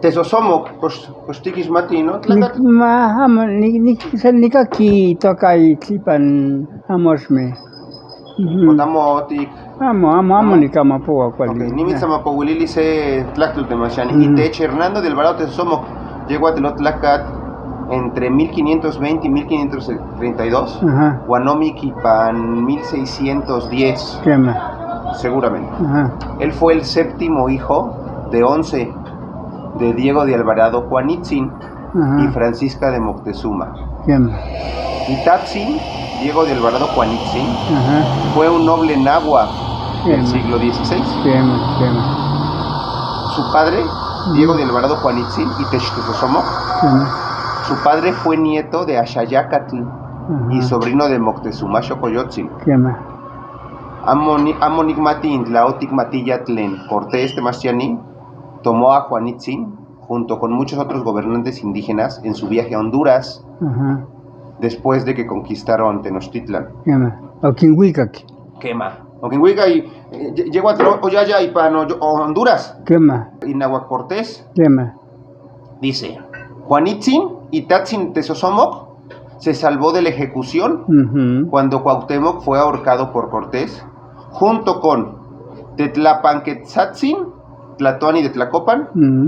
Tesosomoc, costiquis matino, Nikaki tokay tlipan amosme. Otamotic. Amo nikamapuwa Ok, cuali. Nimitzamapouilili se tlactultemachani. Y de hecho, Hernando de Alvarado Tesosomoc llegó a Telotlacat entre 1520 y 1532. Guanomic y pan 1610. Quema. Seguramente. Él fue el séptimo hijo de 11 de Diego de Alvarado Juanitzin y Francisca de Moctezuma. Itatzin, Diego de Alvarado Juanitzin, fue un noble náhuatl del siglo XVI. Su padre, Diego de Alvarado Juanitzin y Textesosomoc, su padre fue nieto de Axayacatl y sobrino de Moctezuma Xocoyotzin. Amonigmatin, Tlaoticmatiyatlen, Cortés Temastiani, tomó a Juanitzin junto con muchos otros gobernantes indígenas en su viaje a Honduras después de que conquistaron Tenochtitlan. Oquinhuica y llegó a Oyaya y para Honduras. Y Nahuatl Cortés dice: Juanitzin y Tatzin Tesosomoc se salvó de la ejecución cuando Cuauhtémoc fue ahorcado por Cortés, junto con Tetlapanquetzatzin, Tlatoani de Tlacopan,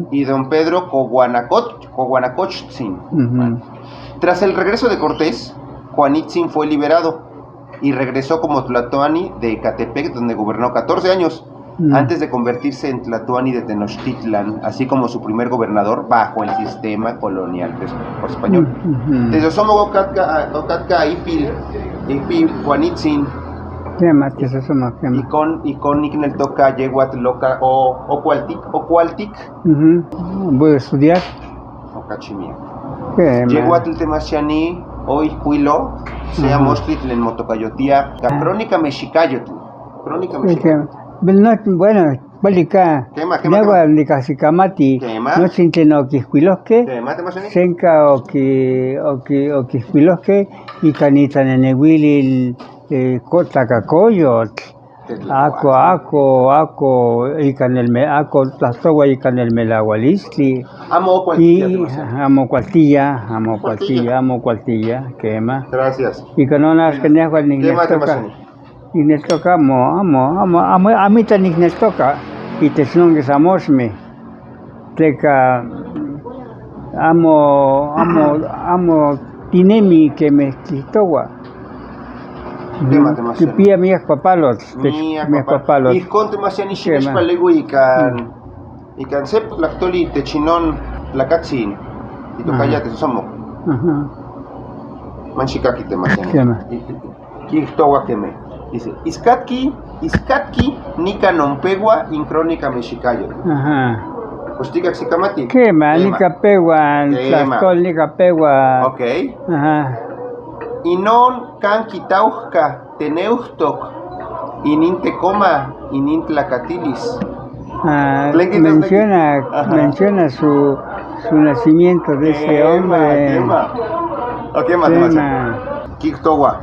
y don Pedro Coguanacochtzin. Tras el regreso de Cortés, Juanitzin fue liberado y regresó como Tlatoani de Ecatepec, donde gobernó 14 años, antes de convertirse en Tlatoani de Tenochtitlan, así como su primer gobernador bajo el sistema colonial español. Tesosomoc Ocatca Ipil Juanitzin y con Ignel Toca Yeguatl Loca o Ocualtic. Voy a estudiar. Ocachimia. Yeguatl Temasiani, hoy Huilo, sea Mostlitlen Motocayotía, Crónica Mexicayotl. Bueno, Balica, Nagua Nicasicamati, no Chinteno Quisquilosque, Senca o Quisquilosque, y Canita Nenehuili, Cotacacoyot, Aco, y Canelme, Aco, Tlastowa y Canelmelahualistli, Amo Cualtilla, quema. Gracias. Y Canonas que Nagua Nignestoca. Nignestoca, a mí tan Nignestoca, y te songues amosme. Teca, amo, tinemi que me quitowa. Que pía mías papalos. Y con Temasiani Shinesh Palego y can sep lactoli te chinon lacatzin y tocayate somo. Manchikaki Temasiani. Quitowa queme. Dice: Iskatki, Nika Nompegua, Incrónica Mexicayo. Hostica Xicamati. Quema, Nika Pegua, Tlastol, Nika Pegua. Ok. Inon can Kitauhka, Teneuhtok, Inintecoma, Inintlacatilis. Menciona su nacimiento de ese hombre. Ok, más. Quitowa.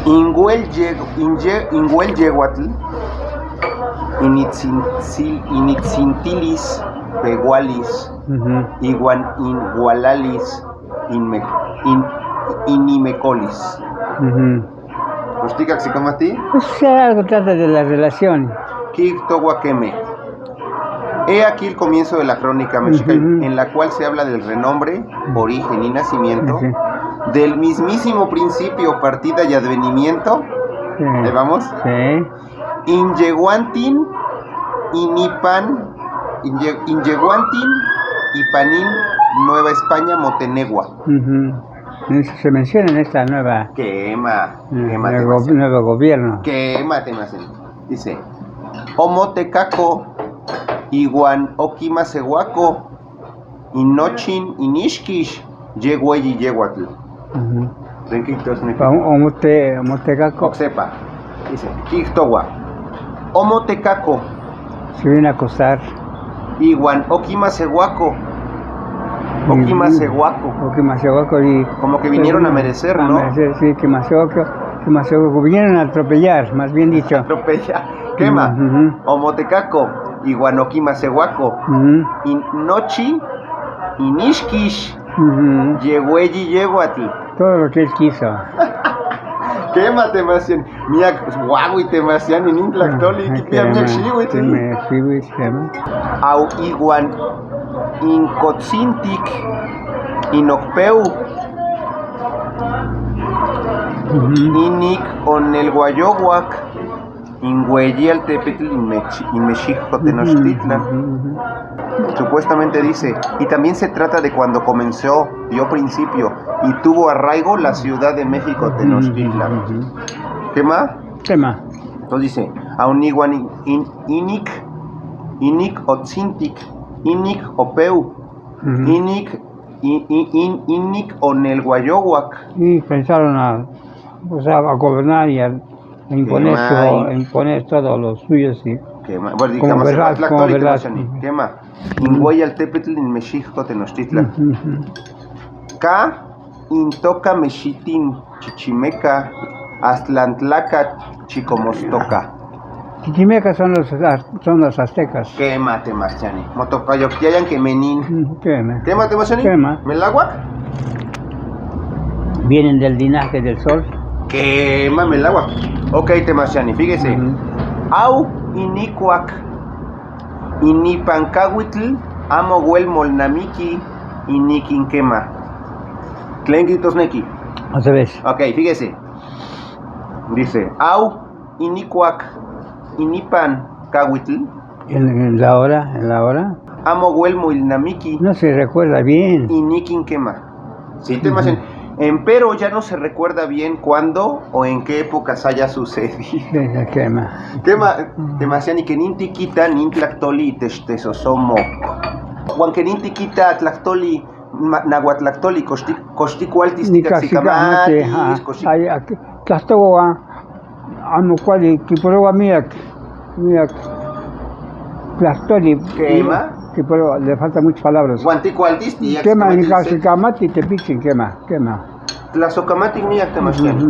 Inguel Yeguatl, Initzintilis, Pegualis, Igualalis, Inimecolis. ¿Hostica Xicamati? Algo trata de la relación. Quitoguaqueme. He aquí el comienzo de la crónica mexicana, en la cual se habla del renombre, origen y nacimiento, del mismísimo principio, partida y advenimiento. Ahí vamos. Inyeguantin, Inipan, Inyeguantin, Ipanín, Nueva España, Motenegua. Se menciona en esta nueva. Nuevo gobierno. Dice: Omotecaco, Iguan Oquimacehuaco, Inochin, Inishkish, Yegueyi Yeguatl. Omotecaco. Oxepa. Dice: Quictogua. Omotecaco. Se viene a acostar. Iguan Oquimacehuaco. Oquimacehuaco. Y como que vinieron a merecer, ¿no? Sí, Quimacehuaco. ¿Qué más? Vinieron a atropellar, más bien dicho. Atropella. Quema. Omotecaco. Iguanoquimacehuaco. Nochi. Inishkish. Yehueyi Yehuati. Todo lo que él quiso. Quema Temasian. Miak Guagui Temasian in Intlactoli. Kipia Miak Shiwi. Au Iguan Incotzintic. Inocpeu. Inik Onelguayohuac. Inhueyaltepetl y Mexico Tenochtitlan. Supuestamente dice, y también se trata de cuando dio principio y tuvo arraigo la Ciudad de México Tenochtitlan. ¿Qué más? ¿Qué más? Entonces dice, Auniguan Inik Otzintic, Inik Opeu, Inik Onelguayohuac. Y pensaron a gobernar y a imponer todo lo suyo, sí. Bueno, digamos, ¿qué más? Inhueyaltepetl in Mexico Tenochtitlan. Ka Intoca Mexitin Chichimeca Aztlantlaca Chicomostoca. Chichimeca son los aztecas. Quema Temachani. Motocayoquiayan que menin. Quema Temachani. Melahuac. Vienen del linaje del sol. Quema Melahuac. Ok, Temachani, fíjese. Au Inicuac. Inipancahuitl. Amohuel Molnamiki. Iniquinquema. Tlenquitos neki. Otra vez. Ok, fíjese. Dice, Au Inicuac. Inipan Cahuitl. ¿En la hora? Amohuel Molnamiki. No se recuerda bien. Iniquinquema. Sí, Temachani. Empero ya no se recuerda bien cuándo o en qué épocas haya sucedido. Quema. Temasiani que nintiquita nintlactoli textesosomo. Juan que nintiquita tlactoli nahuatlactoli costicualtis ticacicamatis. Tlastoa amocuali kiporoa miak tlactoli. Quema. Le faltan muchas palabras. Quema en Casicamati te pichen, quema. Tlazocamati miak Temasiani.